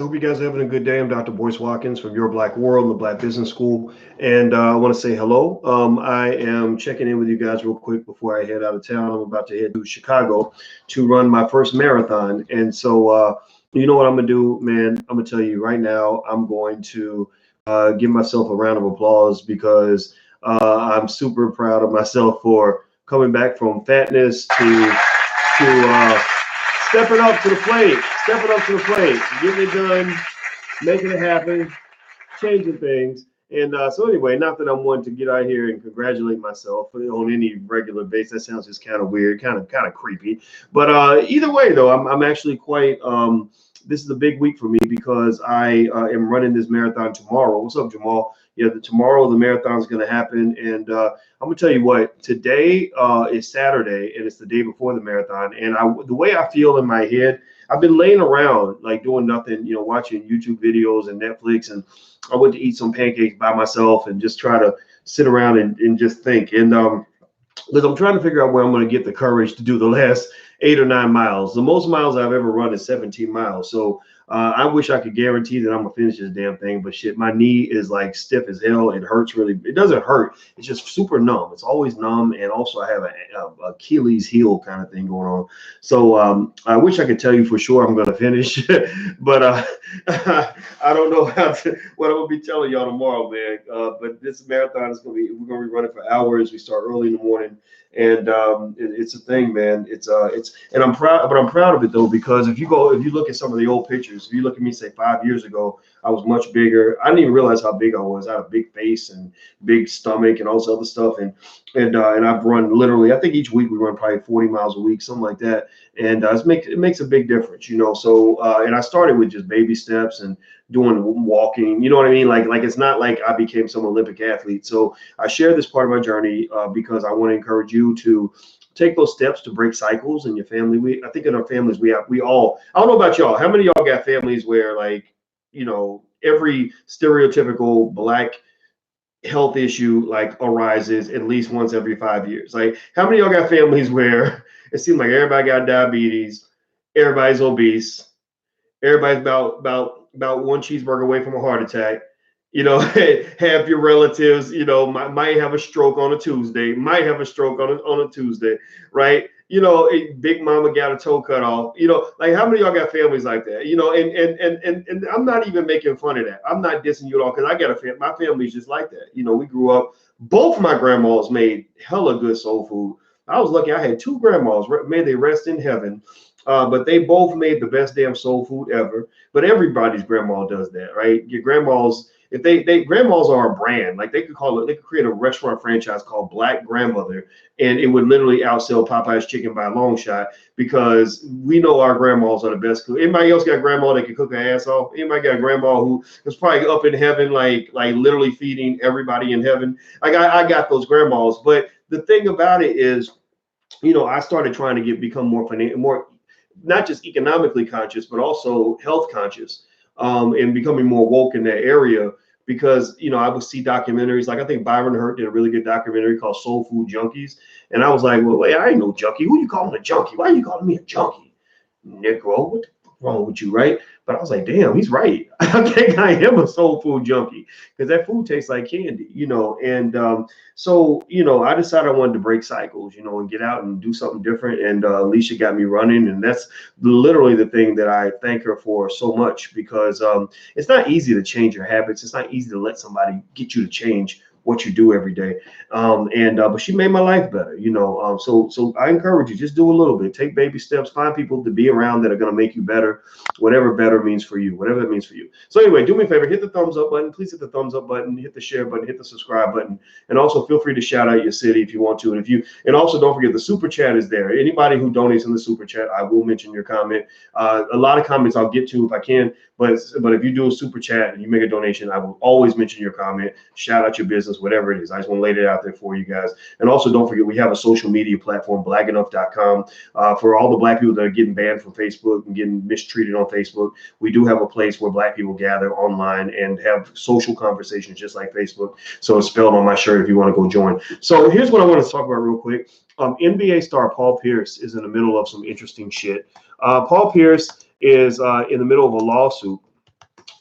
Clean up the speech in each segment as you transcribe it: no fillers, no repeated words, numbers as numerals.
Hope you guys are having a good day. I'm Dr. Boyce Watkins from Your Black World and the Black Business School. And I want to say hello. I am checking in with you guys real quick before I head out of town. I'm about to head to Chicago to run my first marathon. And so, you know what I'm going to do, man? I'm going to tell you right now, I'm going to give myself a round of applause because I'm super proud of myself for coming back from fatness to stepping up to the plate, getting it done, making it happen, changing things. And so anyway, not that I'm one to get out here and congratulate myself on any regular basis. That sounds just kind of weird, kind of creepy. But either way, though, I'm actually quite. This is a big week for me because I am running this marathon tomorrow. What's up, Jamal? Yeah, tomorrow the marathon is going to happen, and I'm gonna tell you what. Today is Saturday, and it's the day before the marathon. And the way I feel in my head, I've been laying around like doing nothing, watching YouTube videos and Netflix, and I went to eat some pancakes by myself and just try to sit around and just think. And because I'm trying to figure out where I'm going to get the courage to do the last 8 or 9 miles. The most miles I've ever run is 17 miles. So I wish I could guarantee that I'm gonna finish this damn thing, but shit, my knee is like stiff as hell. It hurts really. It doesn't hurt. It's just super numb. It's always numb, and also I have a Achilles heel kind of thing going on. So I wish I could tell you for sure I'm gonna finish, but I don't know what I'm gonna be telling y'all tomorrow, man. But this marathon is we're gonna be running for hours. We start early in the morning. And it's a thing, man. And I'm proud, but I'm proud of it though, because if you look at some of the old pictures, if you look at me say 5 years ago, I was much bigger. I didn't even realize how big I was. I had a big face and big stomach and all this other stuff. And I've run literally, I think each week we run probably 40 miles a week, something like that. And it makes a big difference, So and I started with just baby steps and doing walking, you know what I mean? Like it's not like I became some Olympic athlete. So I share this part of my journey because I want to encourage you to take those steps to break cycles in your family. I think in our families, we all, I don't know about y'all. How many of y'all got families where every stereotypical Black health issue arises at least once every 5 years? Like, how many of y'all got families where it seems like everybody got diabetes, everybody's obese, everybody's about one cheeseburger away from a heart attack? Half your relatives, might have a stroke on a Tuesday, on a Tuesday, right? Big mama got a toe cut off. Like, how many of y'all got families like that? And I'm not even making fun of that. I'm not dissing you at all, because I got my family's just like that. We grew up. Both my grandmas made hella good soul food. I was lucky. I had two grandmas. May they rest in heaven. But they both made the best damn soul food ever. But everybody's grandma does that, right? Your grandmas. If grandmas are a brand, like they could create a restaurant franchise called Black Grandmother, and it would literally outsell Popeye's chicken by a long shot, because we know our grandmas are the best cook. Anybody else got a grandma that can cook her ass off? Anybody got a grandma who is probably up in heaven, like literally feeding everybody in heaven? Like I got those grandmas. But the thing about it is, I started trying to become more not just economically conscious, but also health conscious, and becoming more woke in that area. Because I would see documentaries, like I think Byron Hurt did a really good documentary called Soul Food Junkies, and I was like, well, wait, I ain't no junkie. Who you calling a junkie? Why are you calling me a junkie, Negro? What the fuck wrong with you, right? But I was like, damn, he's right. I think I am a soul food junkie, because that food tastes like candy, And so I decided I wanted to break cycles, and get out and do something different. And Alicia got me running, and that's literally the thing that I thank her for so much, because it's not easy to change your habits. It's not easy to let somebody get you to change what you do every day. But she made my life better, so I encourage you, just do a little bit, take baby steps, find people to be around that are going to make you better, whatever better means for you, whatever it means for you. So anyway, do me a favor, hit the thumbs up button, please hit the thumbs up button, hit the share button, hit the subscribe button, and also feel free to shout out your city if you want to. And also don't forget, the super chat is there. Anybody who donates in the super chat, I will mention your comment. A lot of comments I'll get to if I can, but if you do a super chat and you make a donation, I will always mention your comment, shout out your business, whatever it is. I just want to lay it out there for you guys. And also don't forget, we have a social media platform, blackenough.com, for all the Black people that are getting banned from Facebook and getting mistreated on Facebook. We do have a place where Black people gather online and have social conversations, just like Facebook. So it's spelled on my shirt if you want to go join. So here's what I want to talk about real quick. NBA star Paul Pierce is in the middle of some interesting shit. Paul Pierce is in the middle of a lawsuit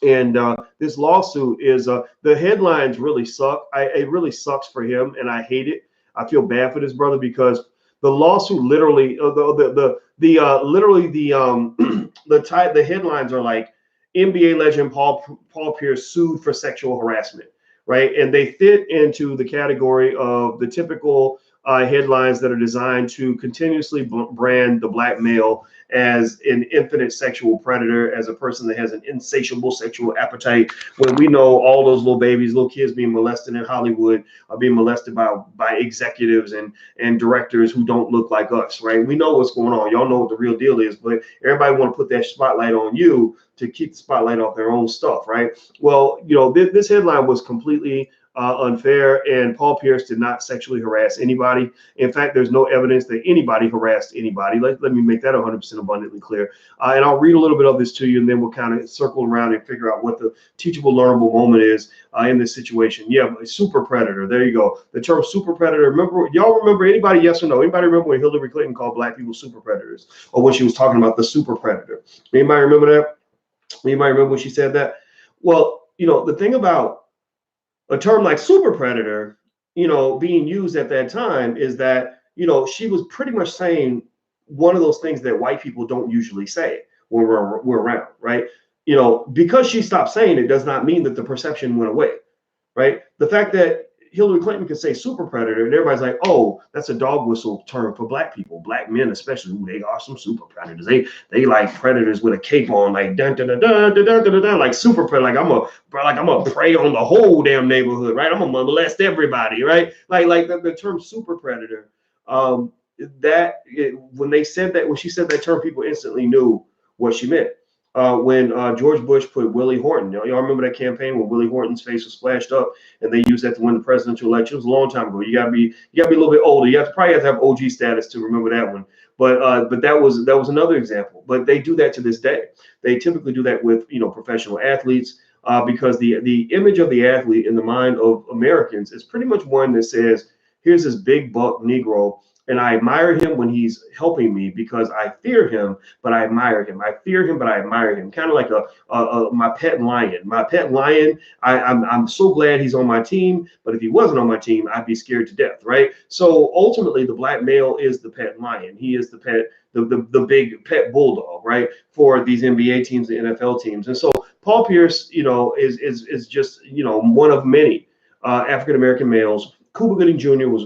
And this lawsuit is the headlines really suck. It really sucks for him, and I hate it. I feel bad for this brother because the lawsuit literally, literally the headlines are like NBA legend Paul Pierce sued for sexual harassment, right? And they fit into the category of the typical headlines that are designed to continuously brand the black male as an infinite sexual predator, as a person that has an insatiable sexual appetite, when we know all those little babies, little kids being molested in Hollywood are being molested by executives and directors who don't look like us, right? We know what's going on. Y'all know what the real deal is, but everybody want to put that spotlight on you to keep the spotlight off their own stuff, right? Well, this headline was completely unfair, and Paul Pierce did not sexually harass anybody. In fact, there's no evidence that anybody harassed anybody. Let me make that 100% abundantly clear. And I'll read a little bit of this to you, and then we'll kind of circle around and figure out what the teachable, learnable moment is in this situation. Yeah, super predator. There you go. The term super predator. Y'all remember anybody? Yes or no? Anybody remember when Hillary Clinton called black people super predators, or when she was talking about the super predator? Anybody remember that? Anybody remember when she said that? Well, the thing about a term like super predator, being used at that time is that, she was pretty much saying one of those things that white people don't usually say when we're around, right? Because she stopped saying it does not mean that the perception went away, right? The fact that Hillary Clinton could say super predator and everybody's like, oh, that's a dog whistle term for black people, black men especially. Ooh, they are some super predators. They like predators with a cape on, like dun dun dun dun dun dun dun, dun, like super predator. Like I'm a prey on the whole damn neighborhood, right? I'm gonna molest everybody, right? Like the term super predator. When she said that term, people instantly knew what she meant. When George Bush put Willie Horton, y'all remember that campaign when Willie Horton's face was splashed up, and they used that to win the presidential election? It was a long time ago. You gotta be a little bit older. You probably have to have OG status to remember that one. But that was another example. But they do that to this day. They typically do that with professional athletes because the image of the athlete in the mind of Americans is pretty much one that says, here's this big buck Negro, and I admire him when he's helping me because I fear him, but I admire him. I fear him, but I admire him. Kind of like my pet lion. My pet lion, I'm so glad he's on my team, but if he wasn't on my team, I'd be scared to death, right? So ultimately, the black male is the pet lion. He is the pet, the big pet bulldog, right, for these NBA teams, the NFL teams. And so Paul Pierce, is just one of many African American males. Cuba Gooding Jr. was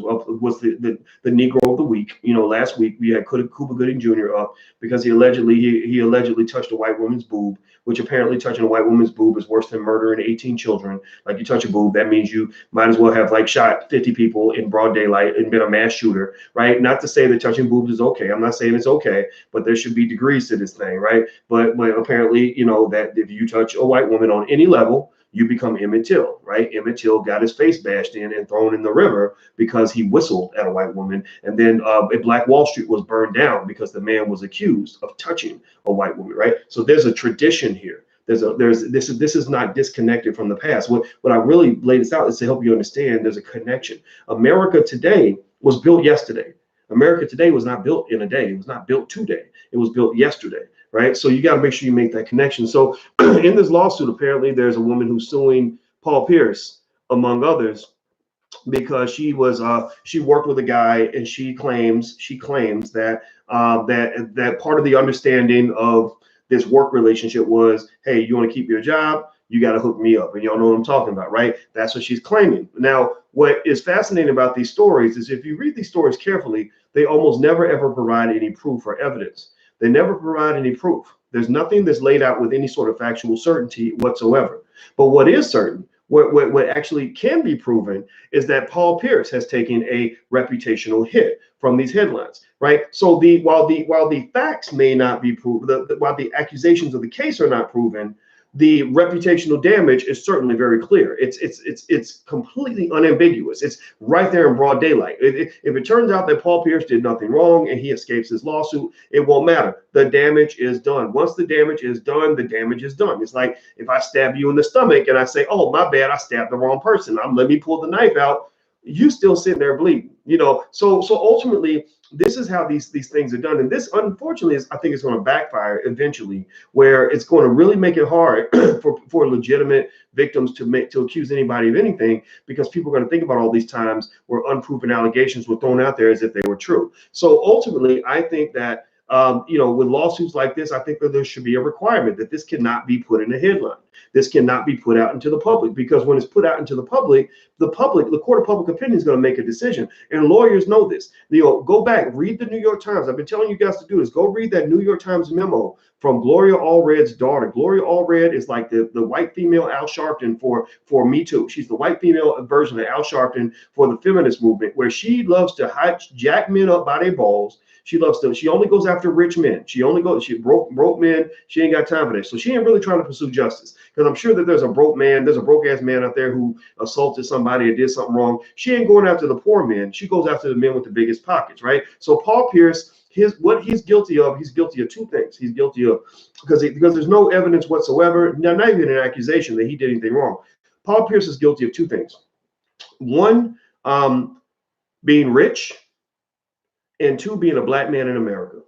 the Negro of the week. Last week we had Cuba Gooding Jr. up because he allegedly touched a white woman's boob, which apparently touching a white woman's boob is worse than murdering 18 children. Like, you touch a boob, that means you might as well have like shot 50 people in broad daylight and been a mass shooter, right? Not to say that touching boobs is okay. I'm not saying it's okay, but there should be degrees to this thing, right? But apparently, that if you touch a white woman on any level, you become Emmett Till, right? Emmett Till got his face bashed in and thrown in the river because he whistled at a white woman. And then Black Wall Street was burned down because the man was accused of touching a white woman, right? So there's a tradition here. This is not disconnected from the past. What I really laid this out is to help you understand there's a connection. America today was built yesterday. America today was not built in a day. It was not built today. It was built yesterday. Right. So you got to make sure you make that connection. So in this lawsuit, apparently there's a woman who's suing Paul Pierce, among others, because she worked with a guy, and she claims that that part of the understanding of this work relationship was, hey, you want to keep your job, you got to hook me up. And y'all know what I'm talking about, right? That's what she's claiming. Now, what is fascinating about these stories is if you read these stories carefully, they almost never ever provide any proof or evidence. They never provide any proof. There's nothing that's laid out with any sort of factual certainty whatsoever. But what is certain, what actually can be proven, is that Paul Pierce has taken a reputational hit from these headlines, right? So while the facts may not be proven, while the accusations of the case are not proven, the reputational damage is certainly very clear. It's completely unambiguous. It's right there in broad daylight. If it turns out that Paul Pierce did nothing wrong and he escapes his lawsuit, it won't matter. The damage is done. Once the damage is done, the damage is done. It's like if I stab you in the stomach and I say, oh, my bad, I stabbed the wrong person. Let me pull the knife out. You still sitting there bleeding. So ultimately, this is how these things are done, and this, unfortunately, is, I think, it's going to backfire eventually, where it's going to really make it hard for legitimate victims to accuse anybody of anything, because people are going to think about all these times where unproven allegations were thrown out there as if they were true. So ultimately, I think that with lawsuits like this, I think that there should be a requirement that this cannot be put in a headline. This cannot be put out into the public, because when it's put out into the public, the court of public opinion is going to make a decision. And lawyers know this. Go back, read the New York Times. I've been telling you guys to do this. Go read that New York Times memo from Gloria Allred's daughter. Gloria Allred is like the white female Al Sharpton for Me Too. She's the white female version of Al Sharpton for the feminist movement, where she loves to jack men up by their balls. She only goes after rich men. She broke men. She ain't got time for this. So she ain't really trying to pursue justice, because I'm sure that there's a broke ass man out there who assaulted somebody or did something wrong. She ain't going after the poor men. She goes after the men with the biggest pockets, right? So Paul Pierce, what he's guilty of two things. He's guilty of, because there's no evidence whatsoever, not even an accusation that he did anything wrong. Paul Pierce is guilty of two things. One, being rich, and two, being a black man in America.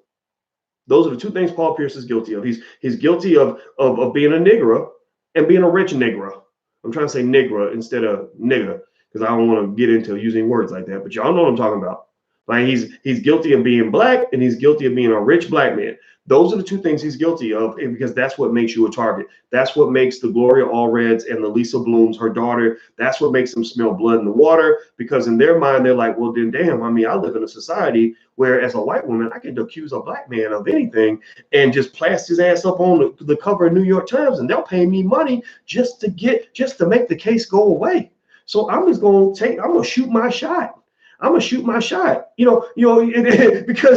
Those are the two things Paul Pierce is guilty of. He's guilty of being a nigger and being a rich nigger. I'm trying to say nigger instead of nigger, because I don't want to get into using words like that, but y'all know what I'm talking about. Like, he's guilty of being black, and he's guilty of being a rich black man. Those are the two things he's guilty of, because that's what makes you a target. That's what makes the Gloria Allreds and the Lisa Blooms, her daughter, that's what makes them smell blood in the water, because in their mind, they're like, well, then damn, I live in a society where, as a white woman, I can accuse a black man of anything and just plaster his ass up on the cover of New York Times, and they'll pay me money just to make the case go away. So I'm going to shoot my shot. Because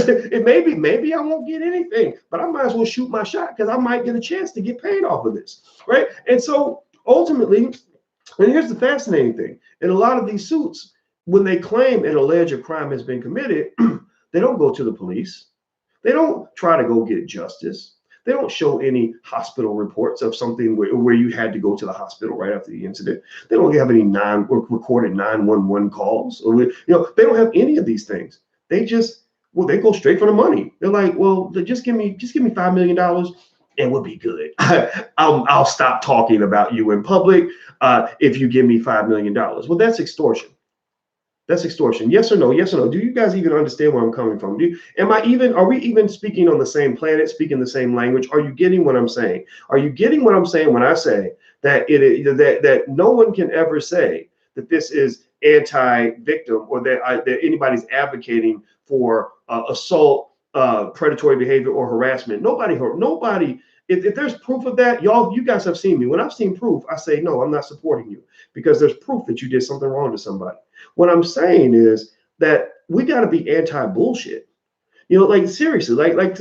maybe I won't get anything, but I might as well shoot my shot, because I might get a chance to get paid off of this, right? And so ultimately, and here's the fascinating thing, in a lot of these suits, when they claim and allege a crime has been committed, they don't go to the police. They don't try to go get justice. They don't show any hospital reports of something where you had to go to the hospital right after the incident. They don't have any recorded 911 calls. They don't have any of these things. They they go straight for the money. They're like, well, just give me $5 million and we'll be good. I'll stop talking about you in public if you give me $5 million. Well, that's extortion. That's extortion. Yes or no? Yes or no? Do you guys even understand where I'm coming from? Are we even speaking on the same planet, speaking the same language? Are you getting what I'm saying? Are you getting what I'm saying when I say that that no one can ever say that this is anti-victim, or that anybody's advocating for assault, predatory behavior, or harassment? Nobody. If there's proof of that, you guys have seen me. When I've seen proof, I say, no, I'm not supporting you, because there's proof that you did something wrong to somebody. What I'm saying is that we got to be anti-bullshit. Like, seriously,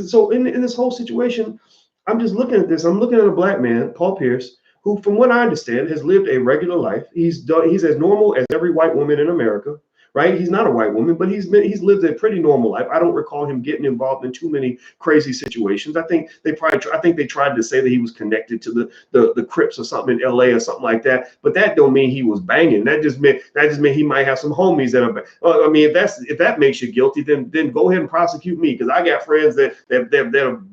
so in this whole situation, I'm just looking at this. I'm looking at a black man, Paul Pierce, who, from what I understand, has lived a regular life. He's as normal as every white woman in America. Right? He's not a white woman, but he's lived a pretty normal life. I don't recall him getting involved in too many crazy situations. I think they tried to say that he was connected to the Crips or something in LA or something like that. But that don't mean he was banging. That just meant he might have some homies that are. If that makes you guilty, then go ahead and prosecute me, because I got friends that have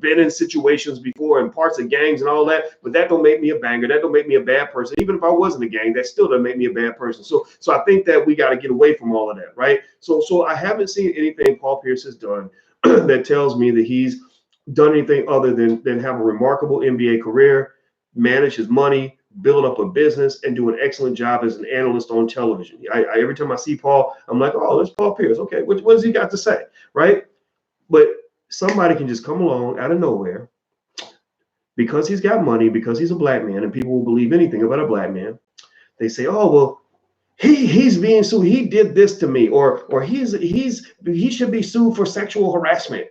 been in situations before and parts of gangs and all that. But that don't make me a banger. That don't make me a bad person. Even if I wasn't a gang, that still doesn't make me a bad person. So I think that we got to get away from all of that, right? So I haven't seen anything Paul Pierce has done that tells me that he's done anything other than have a remarkable NBA career, manage his money, build up a business, and do an excellent job as an analyst on television. Every time I see Paul, I'm like, oh, there's Paul Pierce. Okay, what does he got to say, right? But somebody can just come along out of nowhere, because he's got money, because he's a black man, and people will believe anything about a black man. They say, oh, well, he's being sued. He did this to me, or he should be sued for sexual harassment.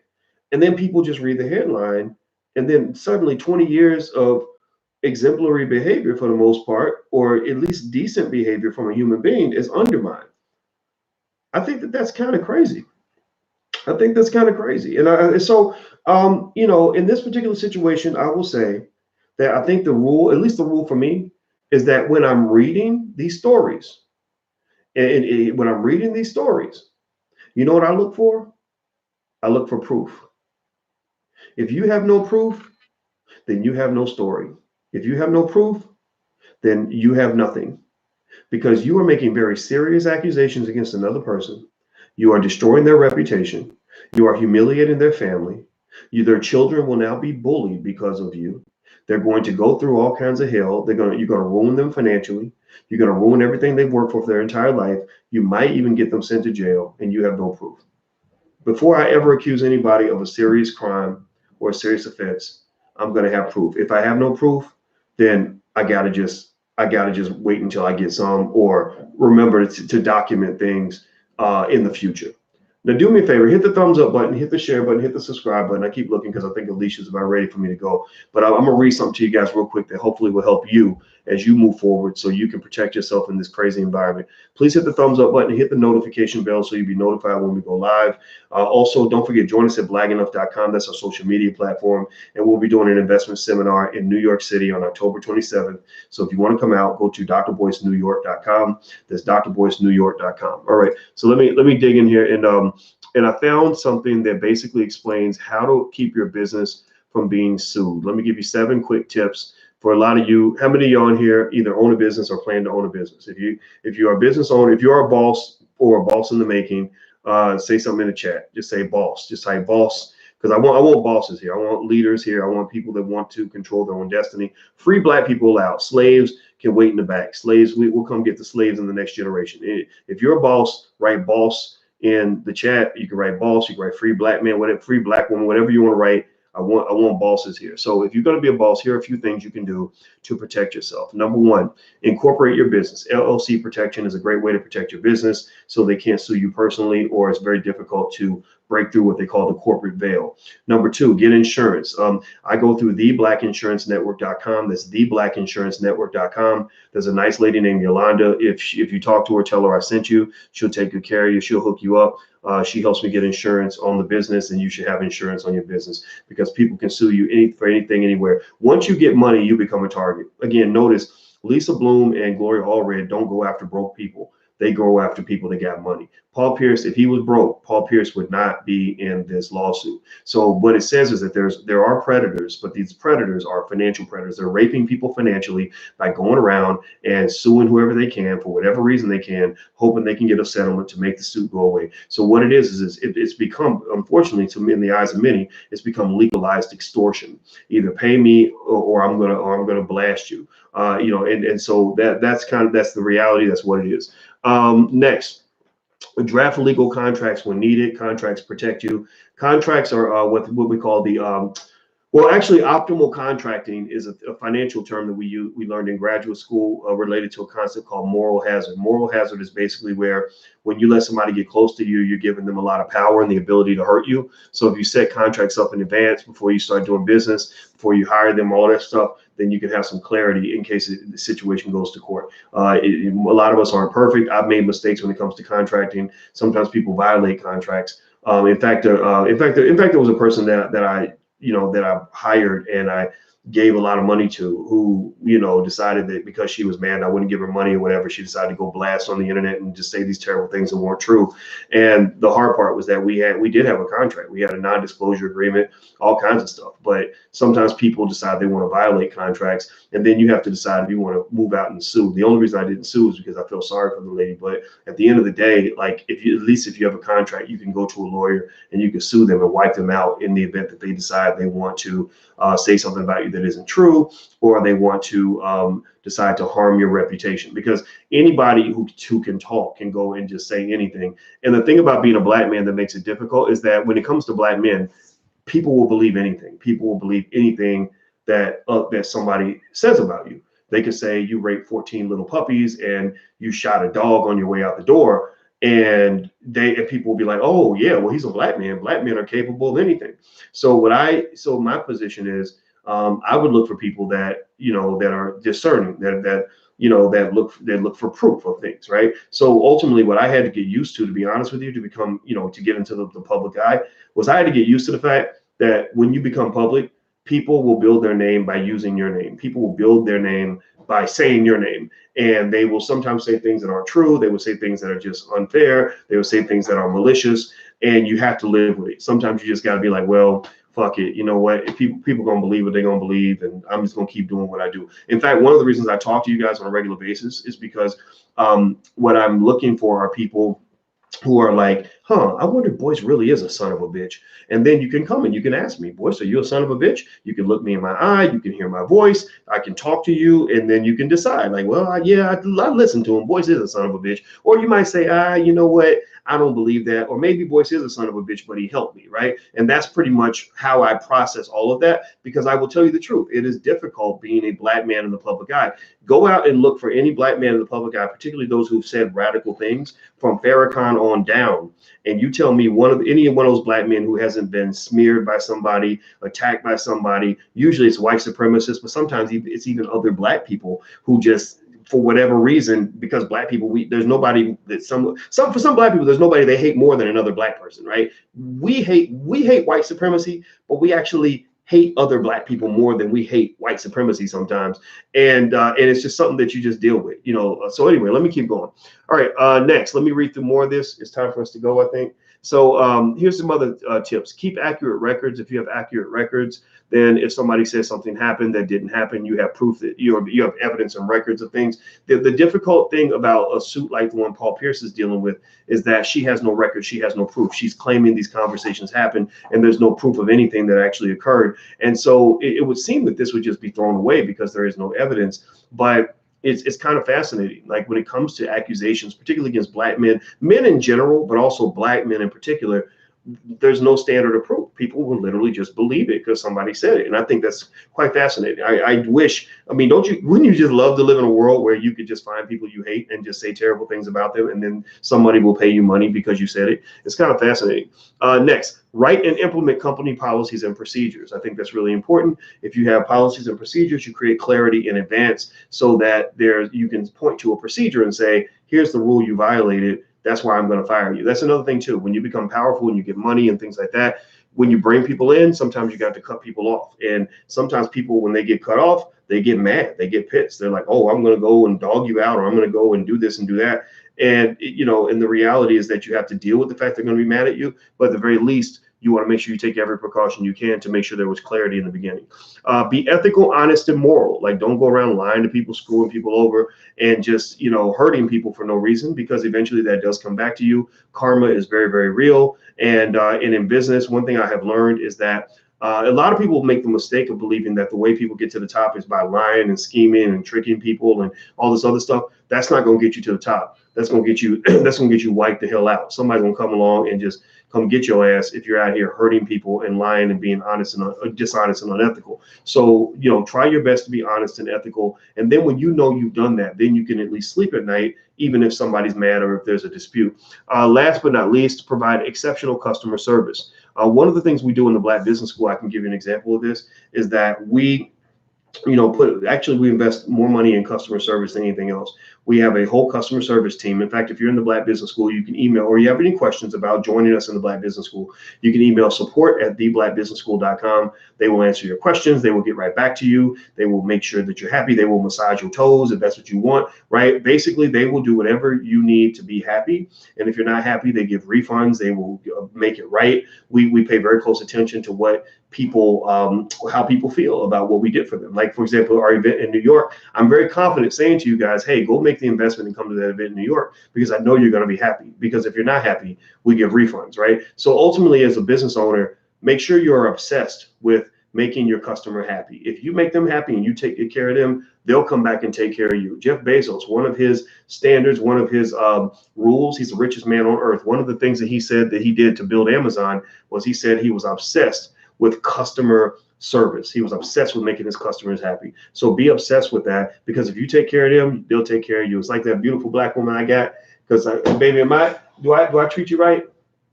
And then people just read the headline, and then suddenly 20 years of exemplary behavior, for the most part, or at least decent behavior from a human being, is undermined. I think that's kind of crazy. And in this particular situation, I will say that I think the rule, at least the rule for me, is that when I'm reading these stories, You know what I look for? I look for proof. If you have no proof, then you have no story. If you have no proof, then you have nothing, because you are making very serious accusations against another person. You are destroying their reputation. You are humiliating their family. Their children will now be bullied because of you. They're going to go through all kinds of hell. You're going to ruin them financially. You're going to ruin everything they've worked for their entire life. You might even get them sent to jail, and you have no proof. Before I ever accuse anybody of a serious crime or a serious offense, I'm going to have proof. If I have no proof, then I gotta just wait until I get some, or remember to document things in the future. Now, do me a favor, hit the thumbs up button, hit the share button, hit the subscribe button. I keep looking because I think Alicia's about ready for me to go. But I'm going to read something to you guys real quick that hopefully will help you as you move forward so you can protect yourself in this crazy environment. Please hit the thumbs up button, hit the notification bell so you'll be notified when we go live. Also, don't forget, join us at blagenough.com. That's our social media platform. And we'll be doing an investment seminar in New York City on October 27th. So if you want to come out, go to drboycenewyork.com. That's drboycenewyork.com. All right. So let me dig in here, and I found something that basically explains how to keep your business from being sued. Let me give you 7 quick tips for a lot of you. How many of you on here either own a business or plan to own a business? If you are a business owner, if you are a boss or a boss in the making, say something in the chat. Just say boss. Just type boss, because I want bosses here. I want leaders here. I want people that want to control their own destiny. Free Black people out. Slaves can wait in the back. Slaves, we'll come get the slaves in the next generation. If you're a boss, write boss in the chat. You can write boss, you can write free Black man, whatever, free Black woman, whatever you want to write. I want bosses here. So if you're going to be a boss, here are a few things you can do to protect yourself. Number 1, incorporate your business. LLC protection is a great way to protect your business so they can't sue you personally, or it's very difficult to break through what they call the corporate veil. Number 2, get insurance. I go through theblackinsurancernetwork.com. That's theblackinsurancernetwork.com. There's a nice lady named Yolanda. If you talk to her, tell her I sent you. She'll take good care of you. She'll hook you up. She helps me get insurance on the business, and you should have insurance on your business, because people can sue you for anything, anywhere. Once you get money, you become a target. Again, notice Lisa Bloom and Gloria Allred don't go after broke people. They go after people that got money. Paul Pierce, if he was broke, Paul Pierce would not be in this lawsuit. So what it says is that there are predators, but these predators are financial predators. They're raping people financially by going around and suing whoever they can for whatever reason they can, hoping they can get a settlement to make the suit go away. So what it is it's become, unfortunately, to me, in the eyes of many, it's become legalized extortion. Either pay me or I'm gonna blast you. And so that's the reality. That's what it is. Next. Draft legal contracts when needed. Contracts protect you. Contracts are what we call the well, actually, optimal contracting is a financial term that we learned in graduate school related to a concept called moral hazard. Moral hazard is basically where when you let somebody get close to you, you're giving them a lot of power and the ability to hurt you. So if you set contracts up in advance before you start doing business, before you hire them, all that stuff, then you can have some clarity in case the situation goes to court. A lot of us aren't perfect. I've made mistakes when it comes to contracting. Sometimes people violate contracts. In fact, there was a person that I hired and I gave a lot of money to, who, decided that because she was mad I wouldn't give her money or whatever, she decided to go blast on the internet and just say these terrible things that weren't true. And the hard part was that we did have a contract. We had a non-disclosure agreement, all kinds of stuff. But sometimes people decide they want to violate contracts, and then you have to decide if you want to move out and sue. The only reason I didn't sue is because I felt sorry for the lady. But at the end of the day, like, if you have a contract, you can go to a lawyer and you can sue them and wipe them out in the event that they decide they want to say something about you that isn't true, or they want to decide to harm your reputation. Because anybody who can talk can go and just say anything. And the thing about being a Black man that makes it difficult is that when it comes to Black men, people will believe anything. People will believe anything that somebody says about you. They could say you raped 14 little puppies and you shot a dog on your way out the door, and people will be like, oh yeah, well, he's a Black man. Black men are capable of anything. So my position is, I would look for people that are discerning, that look for proof of things, right? So ultimately, what I had to get used to be honest with you, to become, to get into the public eye, was I had to get used to the fact that when you become public, People will build their name by using your name. People will build their name by saying your name. And they will sometimes say things that aren't true. They will say things that are just unfair. They will say things that are malicious. And you have to live with it. Sometimes you just got to be like, well, fuck it. You know what? If people gonna believe what they're gonna believe, and I'm just gonna keep doing what I do. In fact, one of the reasons I talk to you guys on a regular basis is because what I'm looking for are people who are like, I wonder if Boyce really is a son of a bitch. And then you can come and you can ask me, Boyce, are you a son of a bitch? You can look me in my eye, you can hear my voice, I can talk to you, and then you can decide, like, well, I listen to him. Boyce is a son of a bitch. Or you might say, you know what? I don't believe that. Or maybe Boyce is a son of a bitch, but he helped me, right? And that's pretty much how I process all of that, because I will tell you the truth. It is difficult being a black man in the public eye. Go out and look for any black man in the public eye, particularly those who've said radical things from Farrakhan on down. And you tell me any one of those black men who hasn't been smeared by somebody, attacked by somebody. Usually it's white supremacists, but sometimes it's even other black people who just, for whatever reason, because black people, there's nobody that for some black people, there's nobody they hate more than another black person, right? We hate white supremacy, but we actually hate other black people more than we hate white supremacy sometimes. And it's just something that you just deal with, So anyway, let me keep going. All right, next, let me read through more of this. It's time for us to go, I think. So here's some other tips. Keep accurate records. If you have accurate records, then if somebody says something happened that didn't happen, you have proof that you have evidence and records of things. The difficult thing about a suit like the one Paul Pierce is dealing with is that she has no record. She has no proof. She's claiming these conversations happened, and there's no proof of anything that actually occurred. And so it would seem that this would just be thrown away because there is no evidence. But it's kind of fascinating. Like when it comes to accusations, particularly against black men in general, but also black men in particular, there's no standard of proof. People will literally just believe it because somebody said it. And I think that's quite fascinating. Wouldn't you just love to live in a world where you could just find people you hate and just say terrible things about them, and then somebody will pay you money because you said it? It's kind of fascinating. Next, write and implement company policies and procedures. I think that's really important. If you have policies and procedures, you create clarity in advance so that you can point to a procedure and say, here's the rule you violated. That's why I'm going to fire you. That's another thing too. When you become powerful and you get money and things like that, when you bring people in, sometimes you got to cut people off. And sometimes people, when they get cut off, they get mad, they get pissed. They're like, oh, I'm going to go and dog you out, or I'm going to go and do this and do that. And, and the reality is that you have to deal with the fact they're going to be mad at you. But at the very least, you want to make sure you take every precaution you can to make sure there was clarity in the beginning. Be ethical, honest, and moral. Like, don't go around lying to people, screwing people over, and just, hurting people for no reason, because eventually that does come back to you. Karma is very, very real. And in business, one thing I have learned is that a lot of people make the mistake of believing that the way people get to the top is by lying and scheming and tricking people and all this other stuff. That's not going to get you to the top. That's going to get you. That's going to get you wiped the hell out. Somebody's going to come along and just come get your ass if you're out here hurting people and lying and being honest and dishonest and unethical. So, try your best to be honest and ethical. And then when you've done that, then you can at least sleep at night, even if somebody's mad or if there's a dispute. Last but not least, provide exceptional customer service. One of the things we do in the Black Business School, I can give you an example of this, is that we invest more money in customer service than anything else. We have a whole customer service team. In fact, if you're in the Black Business School, you can email, or you have any questions about joining us in the Black Business School, you can email support@theblackbusinessschool.com. They will answer your questions. They will get right back to you. They will make sure that you're happy. They will massage your toes if that's what you want, right? Basically, they will do whatever you need to be happy. And if you're not happy, they give refunds. They will make it right. We pay very close attention to what people, how people feel about what we did for them. Like, for example, our event in New York, I'm very confident saying to you guys, hey, go make the investment and come to that event in New York, because I know you're going to be happy. Because if you're not happy, we give refunds, right? So ultimately, as a business owner, make sure you're obsessed with making your customer happy. If you make them happy and you take care of them, they'll come back and take care of you. Jeff Bezos, one of his standards, one of his rules, he's the richest man on earth. One of the things that he said that he did to build Amazon was he said he was obsessed with customer service. He was obsessed with making his customers happy. So be obsessed with that, because if you take care of them, they'll take care of you. It's like that beautiful black woman I got. Because baby, do I treat you right?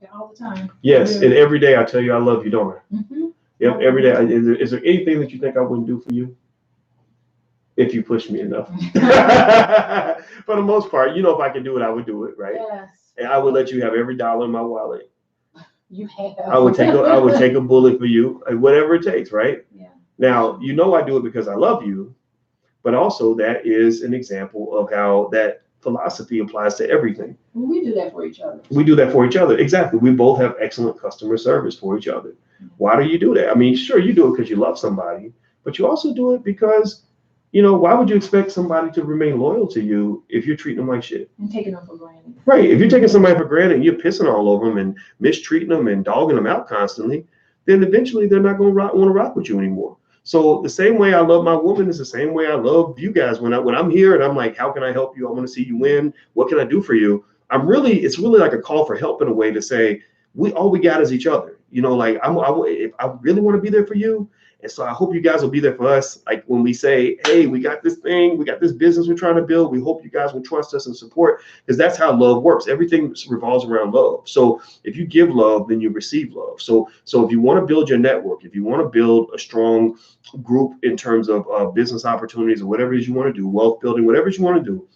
Yeah, all the time. Yes, and every day I tell you I love you, don't I? Mm-hmm. Yep, every day. Is there anything that you think I wouldn't do for you if you push me enough? For the most part, if I could do it, I would do it, right? Yes. And I would let you have every dollar in my wallet. You have. I would take a bullet for you, whatever it takes, right? Yeah. Now, you know I do it because I love you, but also that is an example of how that philosophy applies to everything. We do that for each other. We do that for each other. Exactly. We both have excellent customer service for each other. Why do you do that? I mean, sure, you do it because you love somebody, but you also do it because, why would you expect somebody to remain loyal to you if you're treating them like shit? And taking them for granted. Right. If you're taking somebody for granted and you're pissing all over them and mistreating them and dogging them out constantly, then eventually they're not going to want to rock with you anymore. So the same way I love my woman is the same way I love you guys. When I'm here and I'm like, how can I help you? I want to see you win. What can I do for you? It's really like a call for help in a way to say, all we got is each other. If I really want to be there for you. And so I hope you guys will be there for us. Like when we say, hey, we got this thing, we got this business we're trying to build. We hope you guys will trust us and support, because that's how love works. Everything revolves around love. So if you give love, then you receive love. So if you want to build your network, if you want to build a strong group in terms of business opportunities or whatever it is you want to do, wealth building, whatever it is you want to do,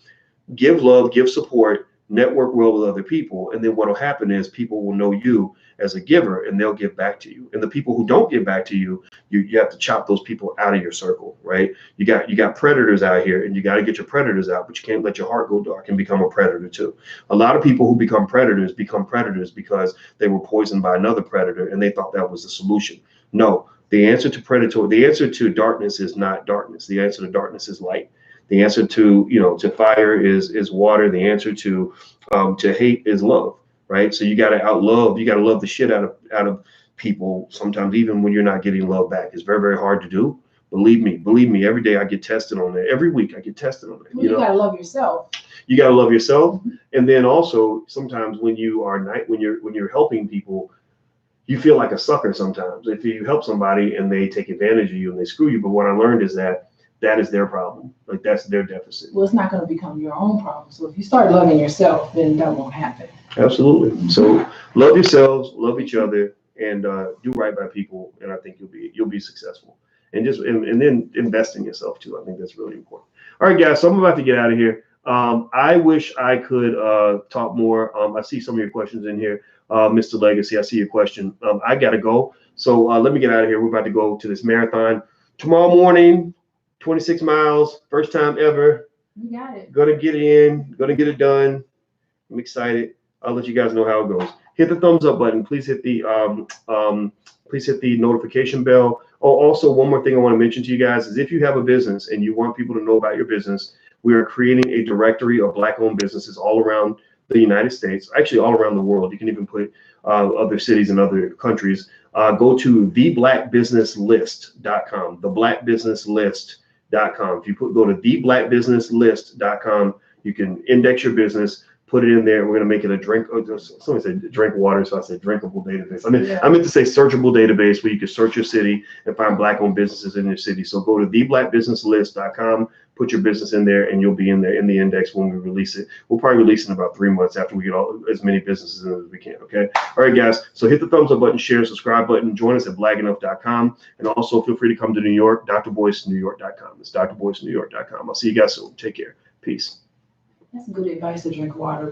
give love, give support, network well with other people. And then what will happen is people will know you as a giver and they'll give back to you. And the people who don't give back to you, you have to chop those people out of your circle, right? You got predators out here, and you got to get your predators out, but you can't let your heart go dark and become a predator too. A lot of people who become predators because they were poisoned by another predator and they thought that was the solution. No, the answer to darkness is not darkness. The answer to darkness is light. The answer to fire is water. The answer to hate is love, right? So you got to love the shit out of people sometimes, even when you're not getting love back. It's very, very hard to do. Believe me, every day I get tested on that. Every week I get tested on that. Well, you got to love yourself. You got to love yourself. And then also sometimes when you're helping people, you feel like a sucker sometimes if you help somebody and they take advantage of you and they screw you. But what I learned is that is their problem. Like that's their deficit. Well, it's not going to become your own problem. So if you start loving yourself, then that won't happen. Absolutely. So love yourselves, love each other, and do right by people. And I think you'll be successful. And then invest in yourself too. I think that's really important. All right, guys. So I'm about to get out of here. I wish I could talk more. I see some of your questions in here. Mr. Legacy, I see your question. I got to go. So let me get out of here. We're about to go to this marathon tomorrow morning. 26 miles, first time ever. You got it. Gonna get it done. I'm excited. I'll let you guys know how it goes. Hit the thumbs up button. Please hit the notification bell. Oh, also one more thing I want to mention to you guys is if you have a business and you want people to know about your business, we are creating a directory of Black-owned businesses all around the United States, actually all around the world. You can even put other cities and other countries. Go to theblackbusinesslist.com. theblackbusinesslist.com. If you go to theblackbusinesslist.com, you can index your business, put it in there. We're going to make it a somebody said drink water, so I said drinkable database. I meant to say searchable database where you can search your city and find Black-owned businesses in your city. So go to theblackbusinesslist.com, put your business in there, and you'll be in there in the index when we release it. We'll probably release it in about 3 months after we get as many businesses in as we can. Okay. All right, guys. So hit the thumbs up button, share, subscribe button, join us at blackenough.com, and also feel free to come to New York, drboycenewyork.com. It's drboycenewyork.com. I'll see you guys soon. Take care. Peace. That's good advice to drink water.